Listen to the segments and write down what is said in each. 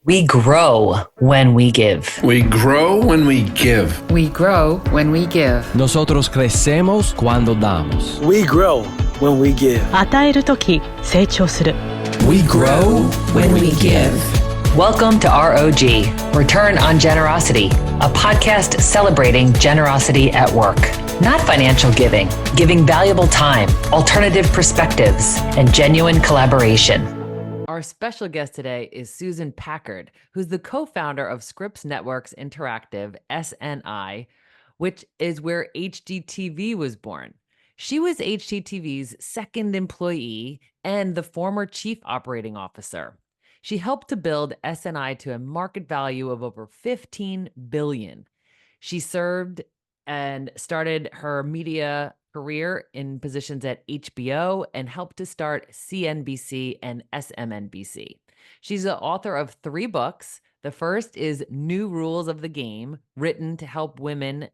We grow when we give. We grow when we give. We grow when we give. Nosotros crecemos cuando damos. We grow when we give. 与えるとき成長する。 We grow when we give. Welcome to R.O.G, Return on Generosity, a podcast celebrating generosity at work. Not financial giving, giving valuable time, alternative perspectives, and genuine collaboration. Our special guest today is Susan Packard, who's the co-founder of Scripps Networks Interactive, SNI, which is where HGTV was born. She was HGTV's second employee and the former chief operating officer. She helped to build SNI to a market value of over $15 billion. She served and started her media career in positions at HBO and helped to start CNBC and SMNBC. She's the author of 3 books. The first is New Rules of the Game, written to help women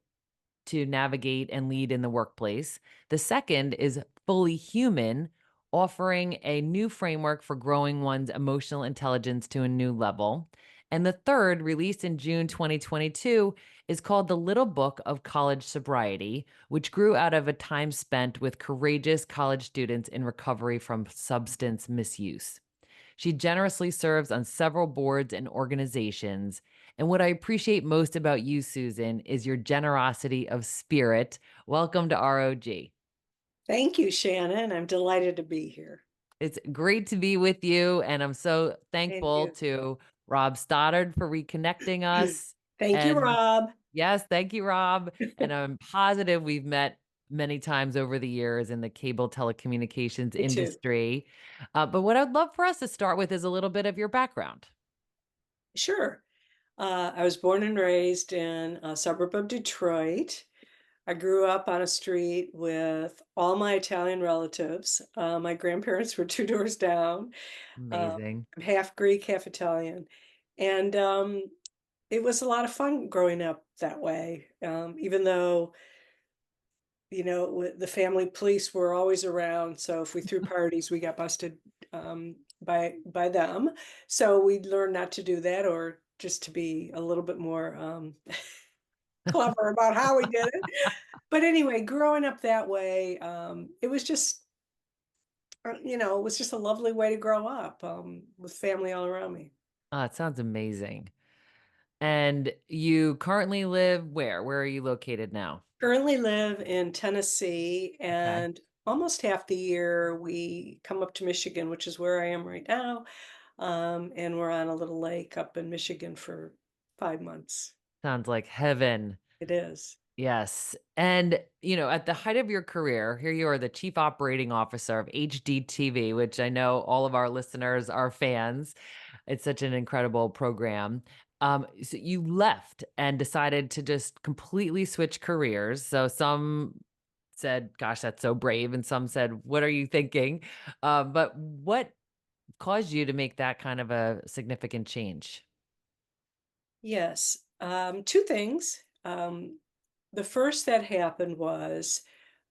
to navigate and lead in the workplace. The second is Fully Human, offering a new framework for growing one's emotional intelligence to a new level. And the third, released in June 2022, is called The Little Book of College Sobriety, which grew out of a time spent with courageous college students in recovery from substance misuse. She generously serves on several boards and organizations. And what I appreciate most about you, Susan, is your generosity of spirit. Welcome to R.O.G. Thank you, Shannon. I'm delighted to be here. It's great to be with you, and I'm so thankful to Rob Stoddard for reconnecting us. Thank you, Rob. Yes, thank you, Rob. And I'm positive we've met many times over the years in the cable telecommunications industry. But what I'd love for us to start with is a little bit of your background. Sure. I was born and raised in a suburb of Detroit. I grew up on a street with all my Italian relatives. My grandparents were 2 doors down. Amazing. I'm half Greek, half Italian. And it was a lot of fun growing up that way, even though, the family police were always around. So if we threw parties, we got busted by them. So we learned not to do that, or just to be a little bit more clever about how we did it. But anyway, growing up that way, it was just, it was just a lovely way to grow up with family all around me. Oh, it sounds amazing. And you currently live where? Where are you located now? Currently live in Tennessee, and almost half the year we come up to Michigan, which is where I am right now. And we're on a little lake up in Michigan for 5 months. Sounds like heaven. It is. Yes. And, at the height of your career, here you are, the chief operating officer of HGTV, which I know all of our listeners are fans. It's such an incredible program. So you left and decided to just completely switch careers. So some said, gosh, that's so brave. And some said, what are you thinking? But what caused you to make that kind of a significant change? Yes. 2 things. The first that happened was,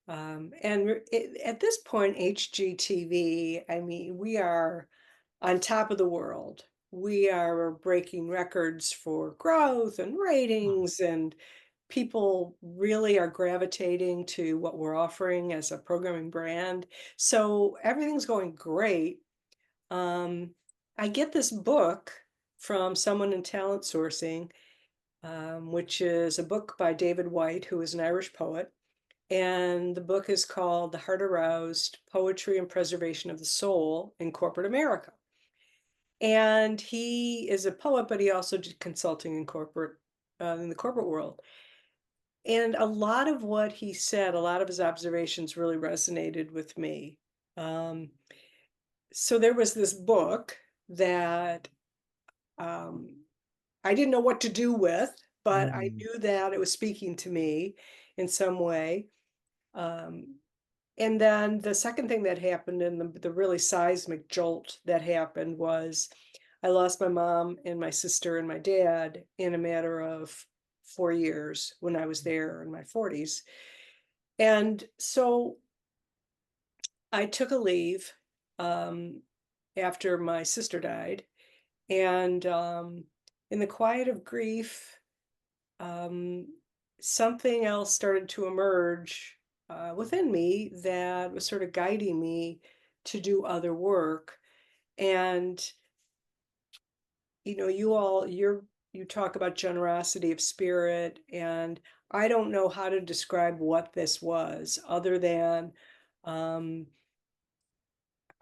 at this point, HGTV, I mean, we are on top of the world. We are breaking records for growth and ratings, and people really are gravitating to what we're offering as a programming brand. So everything's going great. I get this book from someone in talent sourcing, which is a book by David White, who is an Irish poet. And the book is called The Heart Aroused: Poetry and Preservation of the Soul in Corporate America. And he is a poet, but he also did consulting in the corporate world. And a lot of what he said, a lot of his observations really resonated with me. So there was this book that I didn't know what to do with, but I knew that it was speaking to me in some way. And then the second thing that happened, and the really seismic jolt that happened, was I lost my mom and my sister and my dad in a matter of 4 years when I was there in my 40s. And so I took a leave after my sister died. And in the quiet of grief, um, something else started to emerge within me that was sort of guiding me to do other work. And you talk about generosity of spirit, and I don't know how to describe what this was other than um,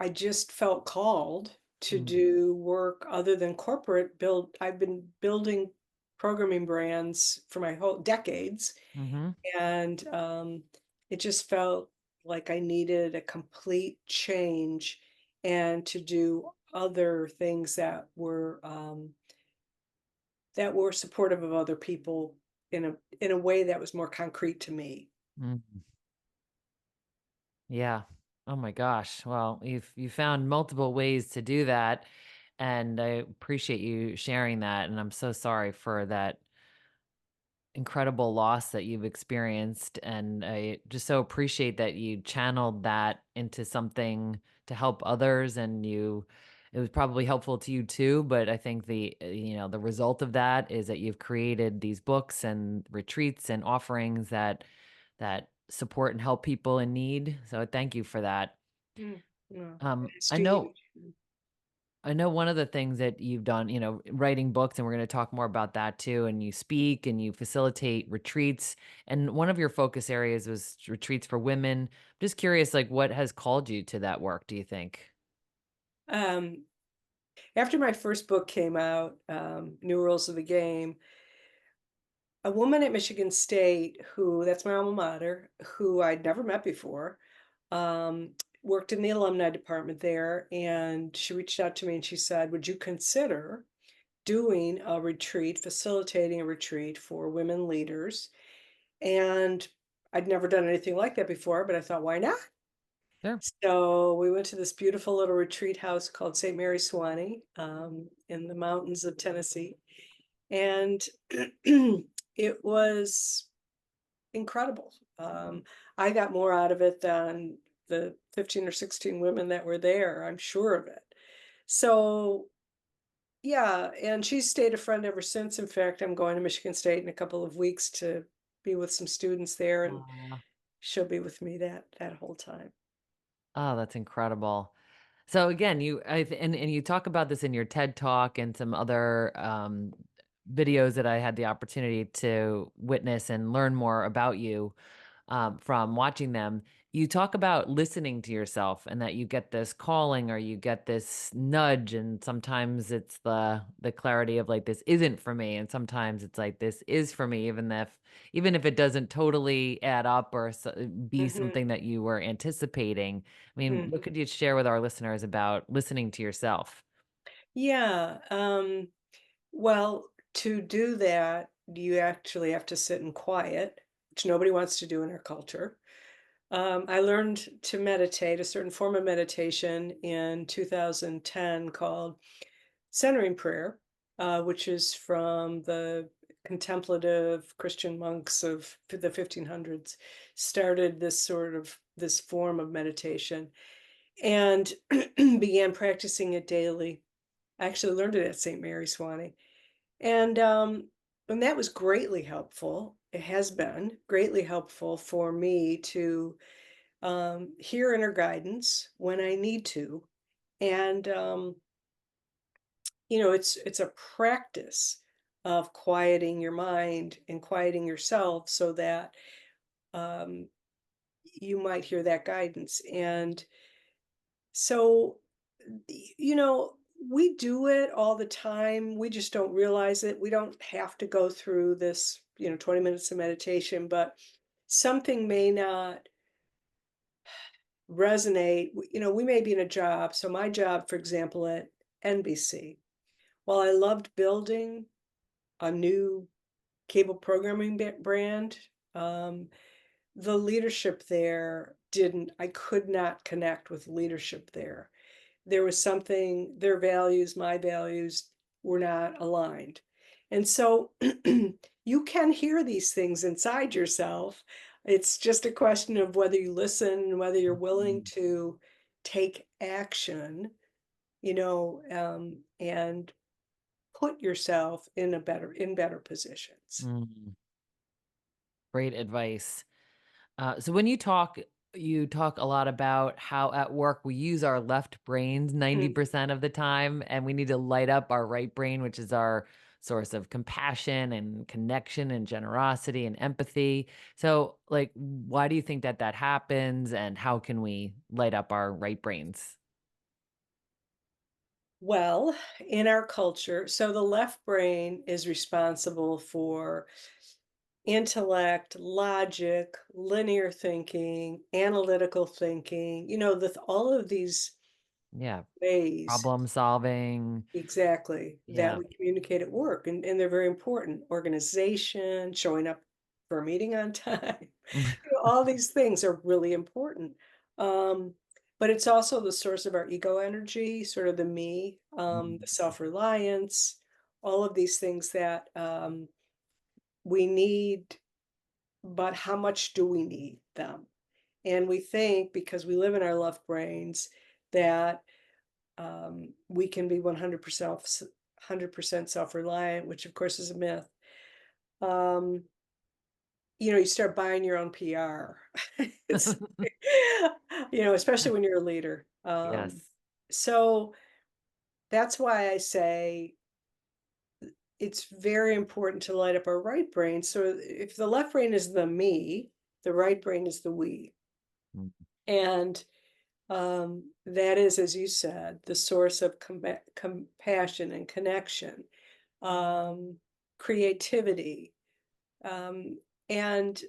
I just felt called to do work other than corporate build. I've been building programming brands for my whole decades, Mm-hmm. and it just felt like I needed a complete change and to do other things that were supportive of other people in a way that was more concrete to me. Mm-hmm. Yeah. Oh my gosh. Well, you found multiple ways to do that, and I appreciate you sharing that. And I'm so sorry for that incredible loss that you've experienced, and I just so appreciate that you channeled that into something to help others, and it was probably helpful to you too, but I think the result of that is that you've created these books and retreats and offerings that support and help people in need. So thank you for that. Mm, no, it's I huge. know one of the things that you've done, writing books, and we're going to talk more about that too. And you speak and you facilitate retreats. And one of your focus areas was retreats for women. I'm just curious, like, what has called you to that work, do you think? Um, After my first book came out, New Rules of the Game, a woman at Michigan State, who that's my alma mater, who I'd never met before, um, worked in the alumni department there, and she reached out to me and she said, "Would you consider doing a retreat, facilitating a retreat for women leaders?" And I'd never done anything like that before, but I thought, why not? Sure. So we went to this beautiful little retreat house called St. Mary Swanee in the mountains of Tennessee. And it was incredible. I got more out of it than the 15 or 16 women that were there, I'm sure of it. So, yeah, and she's stayed a friend ever since. In fact, I'm going to Michigan State in a couple of weeks to be with some students there, and Aw. she'll be with me that whole time. Oh, that's incredible. So again, and you talk about this in your TED Talk and some other videos that I had the opportunity to witness and learn more about you from watching them. You talk about listening to yourself, and that you get this calling or you get this nudge, and sometimes it's the clarity of like, this isn't for me, and sometimes it's like, this is for me, even if it doesn't totally add up or be Hmm. something that you were anticipating. I mean, what Hmm. could you share with our listeners about listening to yourself? Yeah. Well, to do that, you actually have to sit in quiet, which nobody wants to do in our culture. I learned to meditate, a certain form of meditation, in 2010 called centering prayer, which is from the contemplative Christian monks of the 1500s, started this form of meditation and began practicing it daily. I actually learned it at St. Mary Swanee. And that was greatly helpful. It has been greatly helpful for me to hear inner guidance when I need to. And it's a practice of quieting your mind and quieting yourself so that um, you might hear that guidance. And so, you know, we do it all the time. We just don't realize it. We don't have to go through this, 20 minutes of meditation, but something may not resonate. We may be in a job. So my job, for example, at NBC, while I loved building a new cable programming brand, um, the leadership there didn't, I could not connect with leadership there. There was something, their values, my values were not aligned. And so you can hear these things inside yourself. It's just a question of whether you listen, whether you're willing Mhm. to take action, and put yourself in better positions. Mm, great advice. So when you talk a lot about how at work we use our left brains Mm. 90% of the time, and we need to light up our right brain, which is our source of compassion and connection and generosity and empathy. So, like, why do you think that happens, and how can we light up our right brains? Well, in our culture, so the left brain is responsible for intellect, logic, linear thinking, analytical thinking, all of these Yeah, ways. problem solving. Exactly, that Yeah. we communicate at work, and they're very important. Organization, showing up for a meeting on time, all these things are really important. Um, but it's also the source of our ego energy, sort of the me, the Mm, self-reliance, all of these things that we need, but how much do we need them? And we think because we live in our left brains that we can be 100% self-reliant, which of course is a myth. Um, you start buying your own PR. It's, especially when you're a leader. yes. So that's why I say it's very important to light up our right brain. So if the left brain is the me, the right brain is the we. Mm, And that is, as you said, the source of compassion and connection, um, creativity. And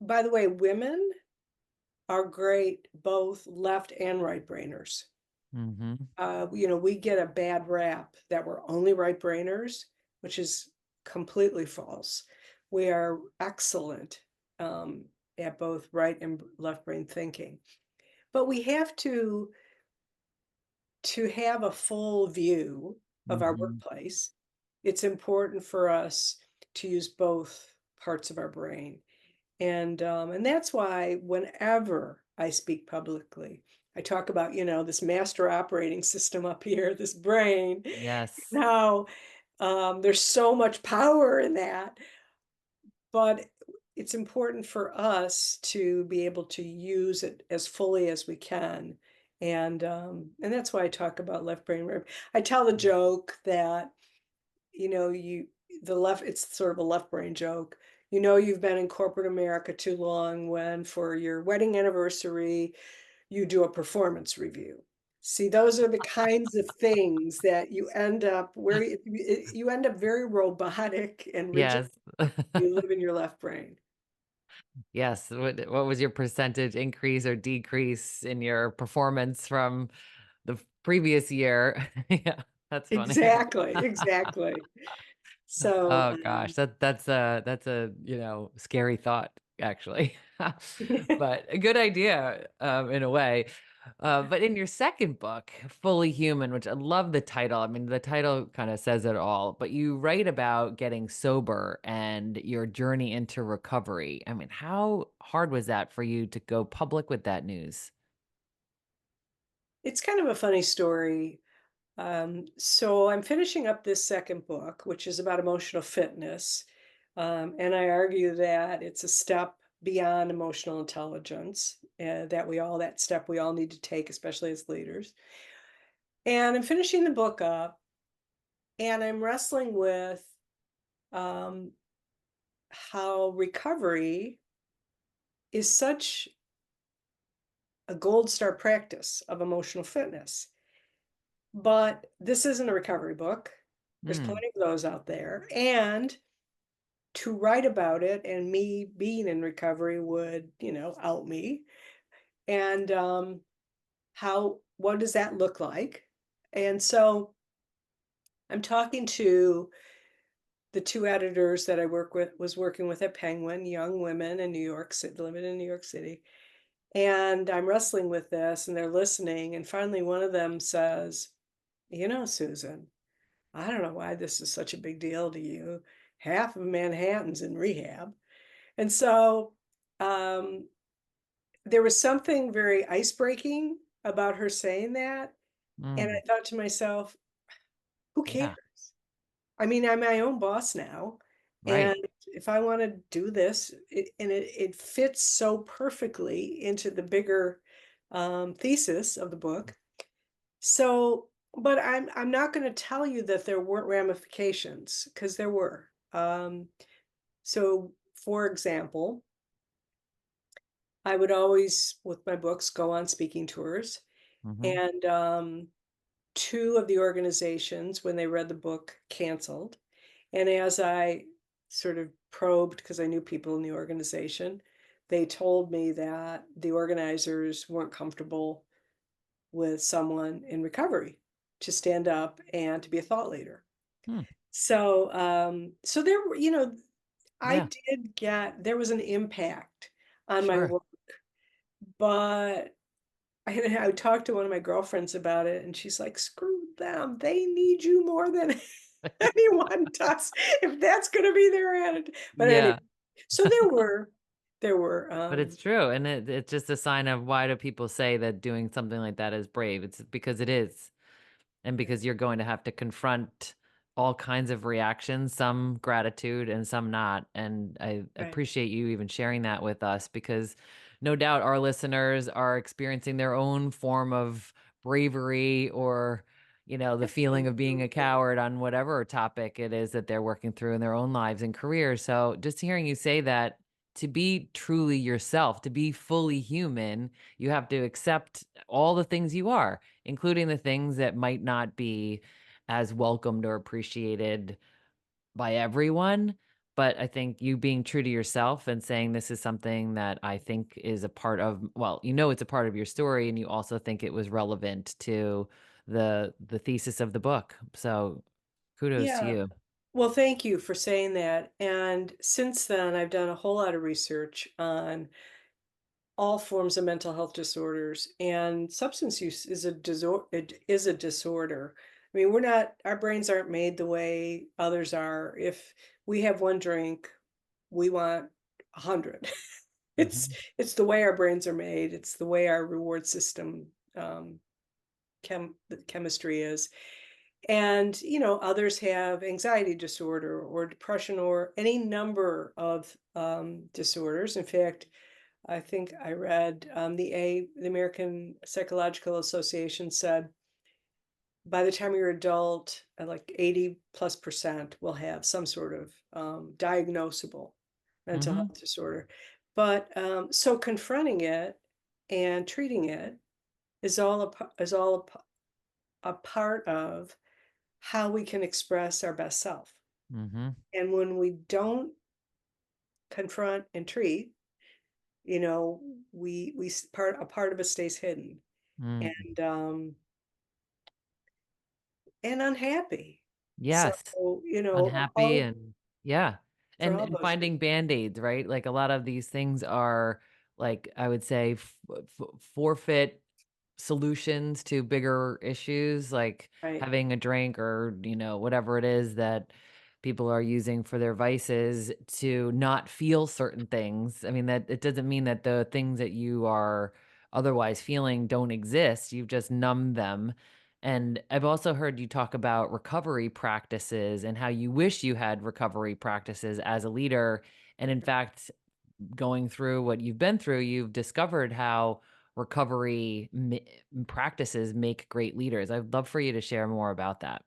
by the way, women are great, both left and right brainers. mhm, We get a bad rap that we're only right brainers, which is completely false. We are excellent at both right and left brain thinking. But we have to have a full view of our mhm, workplace. It's important for us to use both parts of our brain. And that's why whenever I speak publicly, I talk about, this master operating system up here, this brain, yes. how there's so much power in that. But it's important for us to be able to use it as fully as we can. And that's why I talk about left brain rib. I tell the joke that, the left, it's sort of a left brain joke. You've been in corporate America too long when for your wedding anniversary, you do a performance review. See, those are the kinds of things that you end up where you end up very robotic and rigid. Yes. You live in your left brain. Yes. What was your percentage increase or decrease in your performance from the previous year? Yeah, that's funny. Exactly, exactly. So, Oh gosh, that's a scary thought actually, but a good idea in a way. But in your second book, Fully Human, which I love the title. I mean, the title kind of says it all. But you write about getting sober and your journey into recovery. I mean, how hard was that for you to go public with that news? it's kind of a funny story. So I'm finishing up this second book, which is about emotional fitness. And I argue that it's a step beyond emotional intelligence, that step we all need to take, especially as leaders. And I'm finishing the book up and I'm wrestling with um, how recovery is such a gold star practice of emotional fitness. But this isn't a recovery book. There's Mm, plenty of those out there. And to write about it and me being in recovery would, out me. And what does that look like? And so I'm talking to the two editors that I was working with at Penguin, young women in New York City, living in New York City. And I'm wrestling with this and they're listening. And finally, one of them says, Susan, I don't know why this is such a big deal to you. Half of Manhattan's in rehab. And so um, there was something very ice breaking about her saying that. And mm, I thought to myself, Who Yeah. cares? I mean, I'm my own boss now, and Right. if I want to do this, it fits so perfectly into the bigger thesis of the book. So, but I'm not going to tell you that there weren't ramifications, because there were. So, for example, I would always, with my books, go on speaking tours, Mm-hmm. and two of the organizations, when they read the book, canceled. And as I sort of probed, because I knew people in the organization, they told me that the organizers weren't comfortable with someone in recovery to stand up and to be a thought leader. Hmm. So there were, Yeah. there was an impact on my Sure. work, but I talked to one of my girlfriends about it, and she's like, "Screw them. They need you more than anyone does, if that's gonna be their attitude." But anyway, Yeah. so there were, But it's true, and it's just a sign of why do people say that doing something like that is brave? It's because it is. And because you're going to have to confront all kinds of reactions, some gratitude and some not. And I right. appreciate you even sharing that with us because no doubt our listeners are experiencing their own form of bravery or, the feeling of being a Absolutely. coward on whatever topic it is that they're working through in their own lives and careers. So just hearing you say that, to be truly yourself, to be fully human, you have to accept all the things you are, including the things that might not be as welcomed or appreciated by everyone. But I think you being true to yourself and saying this is something that I think is a part of, well, it's a part of your story, and you also think it was relevant to the thesis of the book. So kudos to Yeah. you. Well, thank you for saying that, and since then, I've done a whole lot of research on all forms of mental health disorders, and substance use is a disorder. I mean, our brains aren't made the way others are. If we have one drink, we want 100. it's Hmm. it's the way our brains are made. It's the way our reward system, the chemistry is. And others have anxiety disorder or depression or any number of disorders. In fact, I think I read, the American Psychological Association said by the time you're adult, like 80+% will have some sort of diagnosable mental Hmm. health disorder. But so confronting it and treating it is all a part of how we can express our best self. Hmm. And when we don't confront and treat, you know, a part of us stays hidden Mm. and um and unhappy. So, Yes. Unhappy all and yeah. for And all and those finding reasons. band-aids, right? Like a lot of these things are like I would say forfeit solutions to bigger issues like Right. having a drink or, whatever it is that people are using for their vices to not feel certain things. I mean, that it doesn't mean that the things that you are otherwise feeling don't exist. You've just numbed them. And I've also heard you talk about recovery practices and how you wish you had recovery practices as a leader. And in fact, going through what you've been through, you've discovered how recovery practices make great leaders. I'd love for you to share more about that.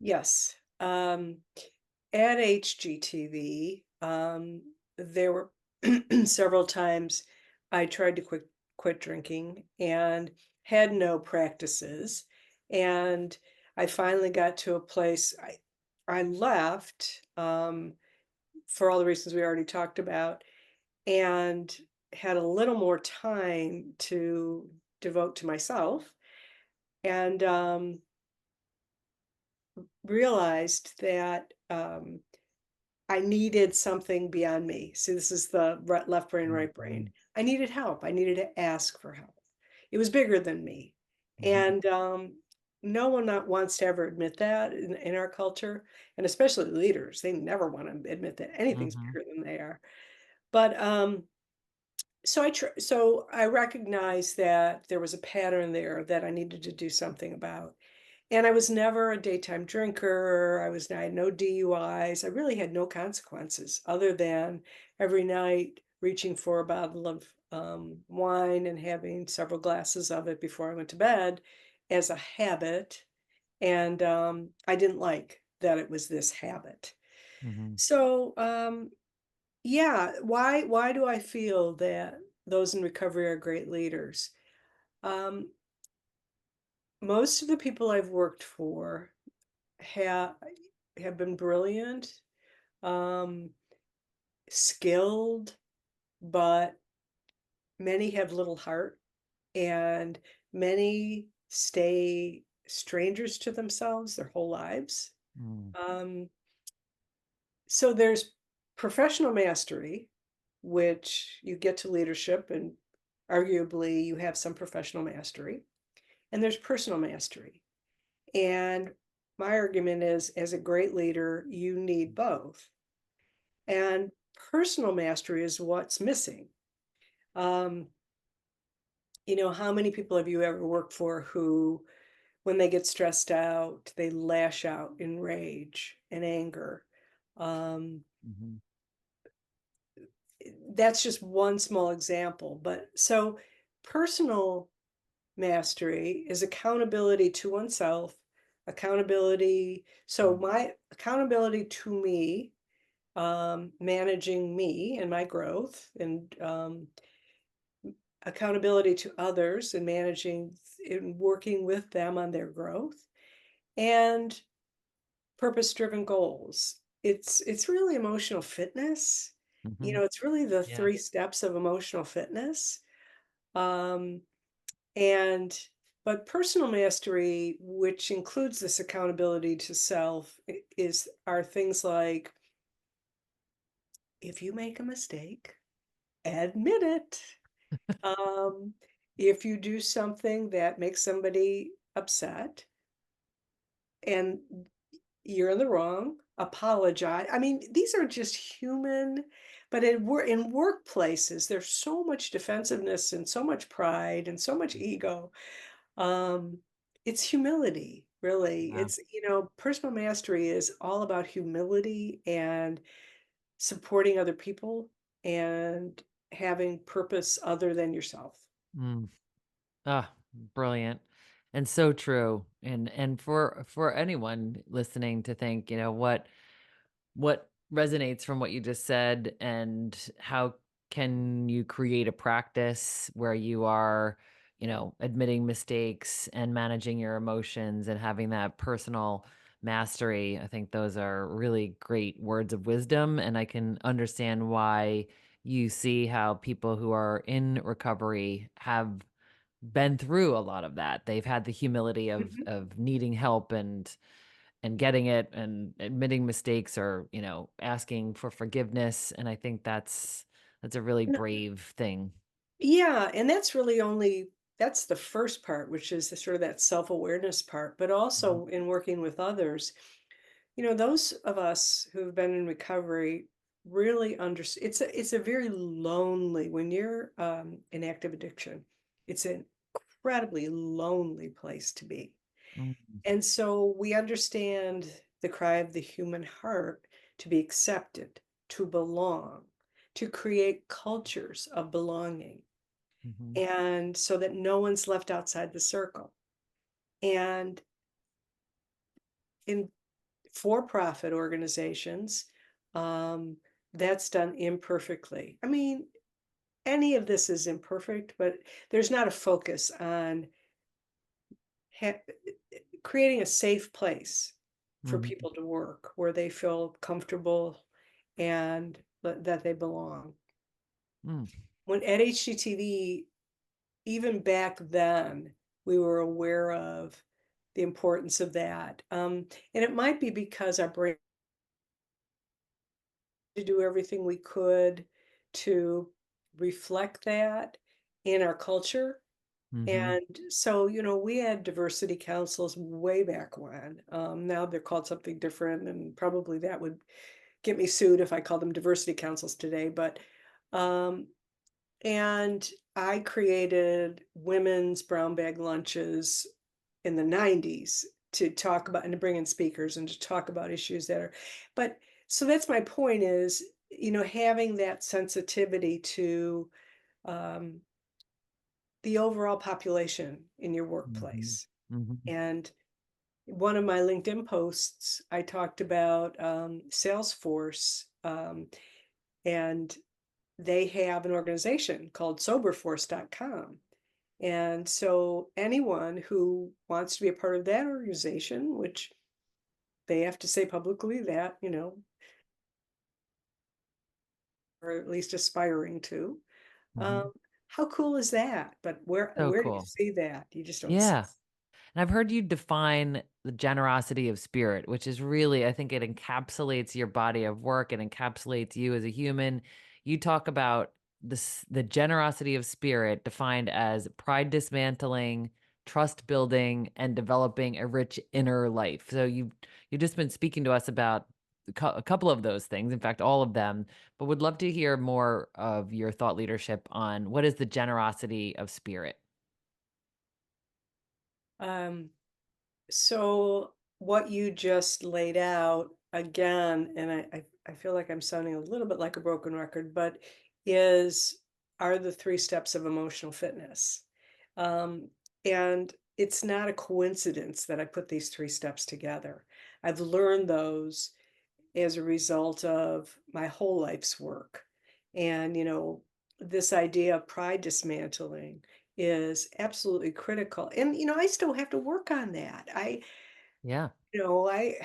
Yes. At HGTV, there were several times I tried to quit drinking and had no practices. And I finally got to a place I left, for all the reasons we already talked about, and had a little more time to devote to myself, and realized that I needed something beyond me. See, this is the left brain, right brain. Mhm. I needed help. I needed to ask for help. It was bigger than me. Mhm. And no one not wants to ever admit that in our culture, and especially leaders. They never want to admit that anything's Mhm. bigger than they are. But so I recognized that there was a pattern there that I needed to do something about. And I was never a daytime drinker. I had no DUIs. I really had no consequences other than every night reaching for a bottle of wine and having several glasses of it before I went to bed as a habit. And I didn't like that it was this habit. Mm-hmm. So yeah, why do I feel that those in recovery are great leaders? Um, most of the people I've worked for have have been brilliant, um, skilled, but many have little heart, and many stay strangers to themselves their whole lives. Mm. Um, so there's professional mastery, which you get to leadership, and arguably you have some professional mastery, and there's personal mastery. And my argument is, as a great leader, you need both. And personal mastery is what's missing. Um, how many people have you ever worked for who, when they get stressed out, they lash out in rage and anger? Um, Mm-hmm. that's just one small example. But so personal mastery is accountability to oneself, accountability. So my accountability to me, managing me and my growth, and accountability to others and managing and working with them on their growth, and purpose-driven goals. It's really emotional fitness. Mm-hmm. It's really the Yeah. 3 steps of emotional fitness. Um, and but personal mastery, which includes this accountability to self, are things like, if you make a mistake, admit it. Um, if you do something that makes somebody upset and you're in the wrong, apologize. I mean, these are just human, but in workplaces, there's so much defensiveness and so much pride and so much ego. Um, it's humility, really. Yeah. Personal mastery is all about humility and supporting other people and having purpose other than yourself. Mm. Ah, brilliant. And so true. And for anyone listening to think, what resonates from what you just said, and how can you create a practice where you are, admitting mistakes and managing your emotions and having that personal mastery. I think those are really great words of wisdom, and I can understand why you see how people who are in recovery have been through a lot of that. They've had the humility of Mhm. needing help and getting it and admitting mistakes, or asking for forgiveness, and I think that's a really No, brave thing. yeah, and that's the first part, which is the sort of that self-awareness part, but Mhm. also in working with others. Those of us who've been in recovery really understand it's a very lonely, when you're in active addiction, it's an incredibly lonely place to be. Mm, And so we understand the cry of the human heart to be accepted, to belong, to create cultures of belonging, mhm, and so that no one's left outside the circle. And in for-profit organizations, um, that's done imperfectly. I mean, any of this is imperfect, but there's not a focus on creating a safe place for mhm, people to work where they feel comfortable and that they belong. mm, When at HGTV, even back then, we were aware of the importance of that. And it might be because our brain to do everything we could to reflect that in our culture. mhm, And so, we had diversity councils way back when. Now they're called something different, and probably that would get me sued if I called them diversity councils today. But, and I created women's brown bag lunches in the 90s to talk about and to bring in speakers and to talk about issues that are, but so that's my point is, having that sensitivity to um, the overall population in your Mhm. workplace. Mhm. And one of my LinkedIn posts, I talked about Salesforce, and they have an organization called soberforce.com. And so anyone who wants to be a part of that organization, which they have to say publicly that, or at least aspiring to, um, Mhm. how cool is that? But where So where do you cool. see that? You just don't see. Yeah. And I've heard you define the generosity of spirit, which is really, I think it encapsulates your body of work. It encapsulates you as a human. You talk about the generosity of spirit defined as pride dismantling, trust building, and developing a rich inner life. So you've just been speaking to us about a couple of those things, in fact, all of them, but would love to hear more of your thought leadership on what is the generosity of spirit. Um, so what you just laid out again, and I feel like I'm sounding a little bit like a broken record, but is are the three steps of emotional fitness. Um, and it's not a coincidence that I put these three steps together. I've learned those as a result of my whole life's work. And, this idea of pride dismantling is absolutely critical. And, I still have to work on that. Yeah. You know, I,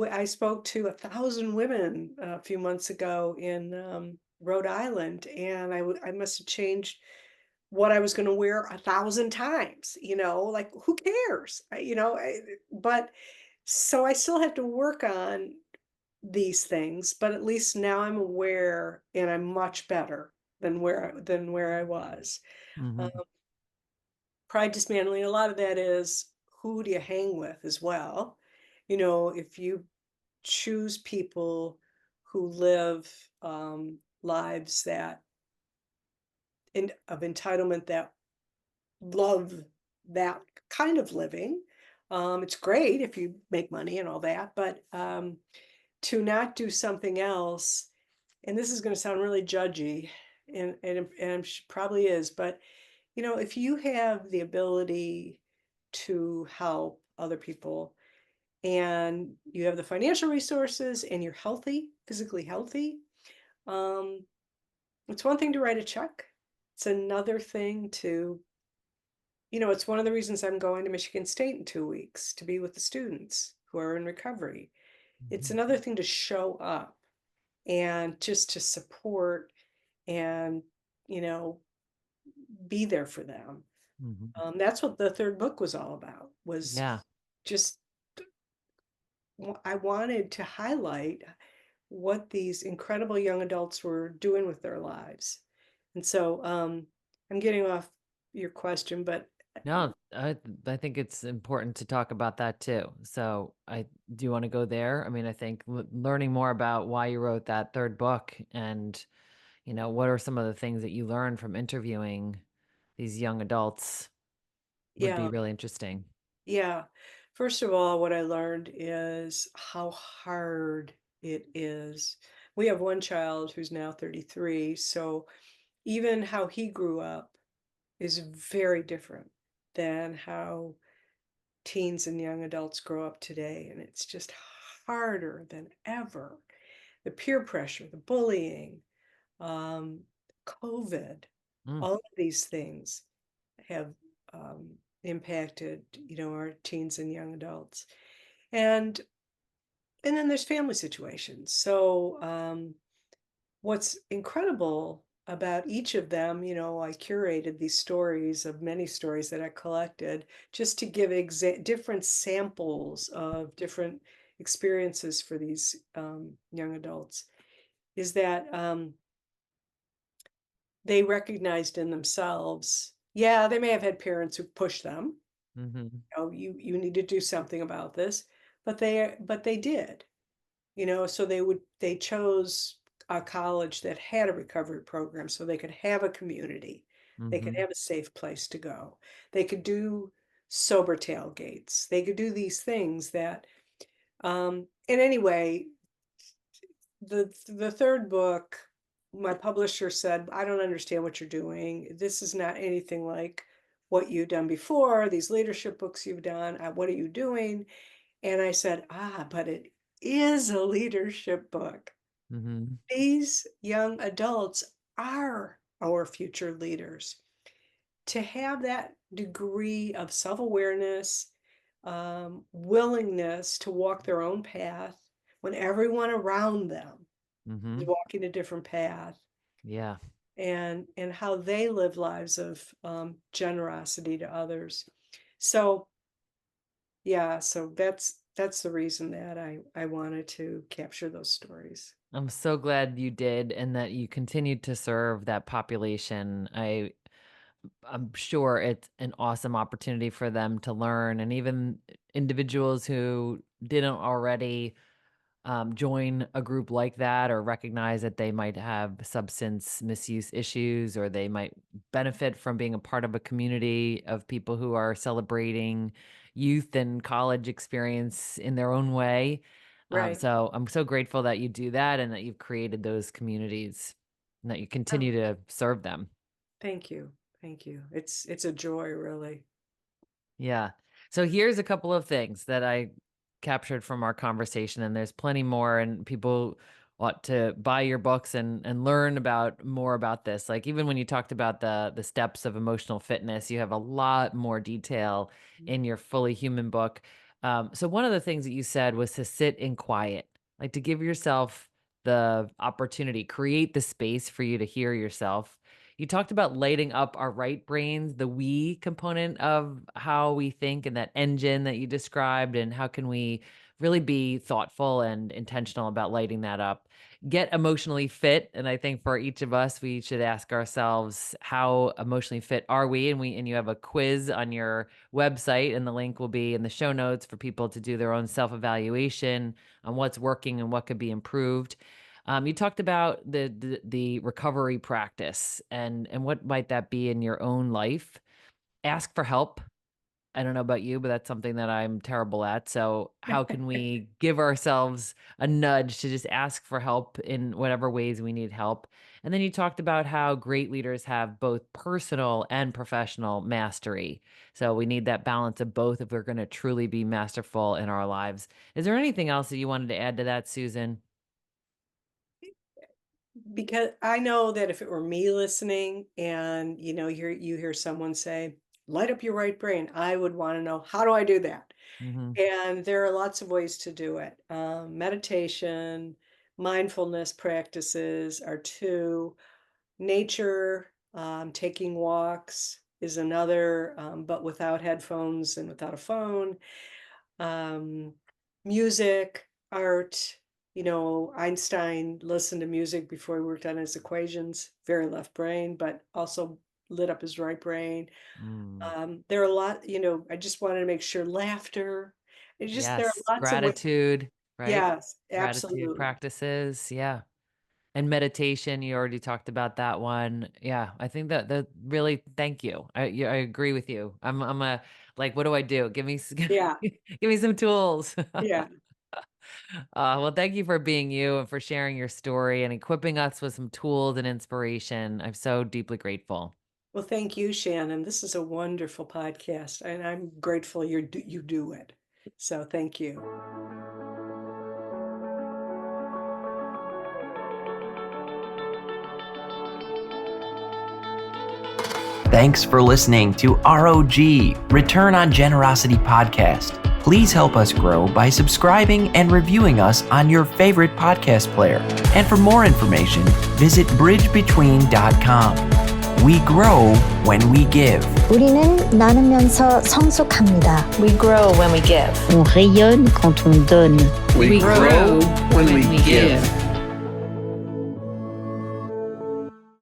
I spoke to 1,000 women a few months ago in Rhode Island, and I must have changed what I was going to wear 1,000 times. Like who cares? But so I still have to work on these things, but at least now I'm aware and I'm much better than where I was. Um, Mhm. pride dismantling, a lot of that is who do you hang with as well. If you choose people who live lives that of entitlement, that love that kind of living, it's great if you make money and all that, but to not do something else, and this is going to sound really judgy, and probably is, but if you have the ability to help other people and you have the financial resources and you're healthy, physically healthy, um, it's one thing to write a check. It's another thing to, it's one of the reasons I'm going to Michigan State in 2 weeks to be with the students who are in recovery. It's Mhm. another thing to show up and just to support and, you know, be there for them. Mhm. That's what the third book was all about, was Yeah. just, I wanted to highlight what these incredible young adults were doing with their lives. And so I'm getting off your question, but No, I think it's important to talk about that too. So I do you want to go there? I mean, I think learning more about why you wrote that third book and, what are some of the things that you learned from interviewing these young adults would be yeah, really interesting. yeah. First of all, what I learned is how hard it is. We have one child who's now 33, so even how he grew up is very different than how teens and young adults grow up today. And it's just harder than ever. The peer pressure, the bullying, um, COVID, Mm, all of these things have impacted, our teens and young adults. And then there's family situations. So what's incredible about each of them, I curated these stories of many stories that I collected just to give different samples of different experiences for these young adults, is that they recognized in themselves, yeah, they may have had parents who pushed them, mhm, you need to do something about this, but they did. So they chose a college that had a recovery program so they could have a community. They could mhm, have a safe place to go. They could do sober tailgates. They could do these things that, and anyway, the third book, my publisher said, I don't understand what you're doing. This is not anything like what you've done before, these leadership books you've done. What are you doing? And I said, but it is a leadership book. Mm-hmm. These young adults are our future leaders. To have that degree of self-awareness, willingness to walk their own path when everyone around them Mm-hmm. is walking a different path, Yeah. and how they live lives of generosity to others. So yeah, so that's the reason that I wanted to capture those stories. I'm so glad you did and that you continued to serve that population. I'm sure it's an awesome opportunity for them to learn, and even individuals who didn't already join a group like that or recognize that they might have substance misuse issues, or they might benefit from being a part of a community of people who are celebrating youth and college experience in their own way. Right. So I'm so grateful that you do that and that you've created those communities and that you continue to serve them. Thank you. Thank you. It's a joy, really. Yeah. So here's a couple of things that I captured from our conversation, and there's plenty more, and people ought to buy your books and learn about more about this. Like even when you talked about the steps of emotional fitness, you have a lot more detail in your Fully Human book. So one of the things that you said was to sit in quiet, like to give yourself the opportunity, create the space for you to hear yourself. You talked about lighting up our right brains, the we component of how we think, and that engine that you described, and how can we really be thoughtful and intentional about lighting that up. Get emotionally fit, and I think for each of us, we should ask ourselves, how emotionally fit are we? And you have a quiz on your website, and the link will be in the show notes for people to do their own self-evaluation on what's working and what could be improved. You talked about the recovery practice and what might that be in your own life. Ask for help. I don't know about you, but that's something that I'm terrible at. So how can we give ourselves a nudge to just ask for help in whatever ways we need help? And then you talked about how great leaders have both personal and professional mastery. So we need that balance of both if we're going to truly be masterful in our lives. Is there anything else that you wanted to add to that, Susan? Because I know that if it were me listening and you hear someone say, light up your right brain, I would want to know, how do I do that? Mm-hmm. And there are lots of ways to do it. Meditation, mindfulness practices are two. Nature, taking walks is another, but without headphones and without a phone. Music, art. Einstein listened to music before he worked on his equations, very left brain, but also lit up his right brain. There are a lot, I just wanted to make sure. Laughter. There are Yes, lots of ways. gratitude, right? Yes, Gratitude absolutely. practices, yeah. And meditation, you already talked about that one. Yeah, I think that really, thank you. I agree with you. I'm a like, what do I do? Give me Yeah, give me some tools. yeah. Well, thank you for being you and for sharing your story and equipping us with some tools and inspiration. I'm so deeply grateful. Well, thank you, Shannon. This is a wonderful podcast, and I'm grateful you do it. So thank you. Thanks for listening to R.O.G. Return on Generosity podcast. Please help us grow by subscribing and reviewing us on your favorite podcast player. And for more information, visit bridgebetween.com. We grow when we give. 우리는 나누면서 성숙합니다. We grow when we give. On rayonne quand on donne. We grow when we give.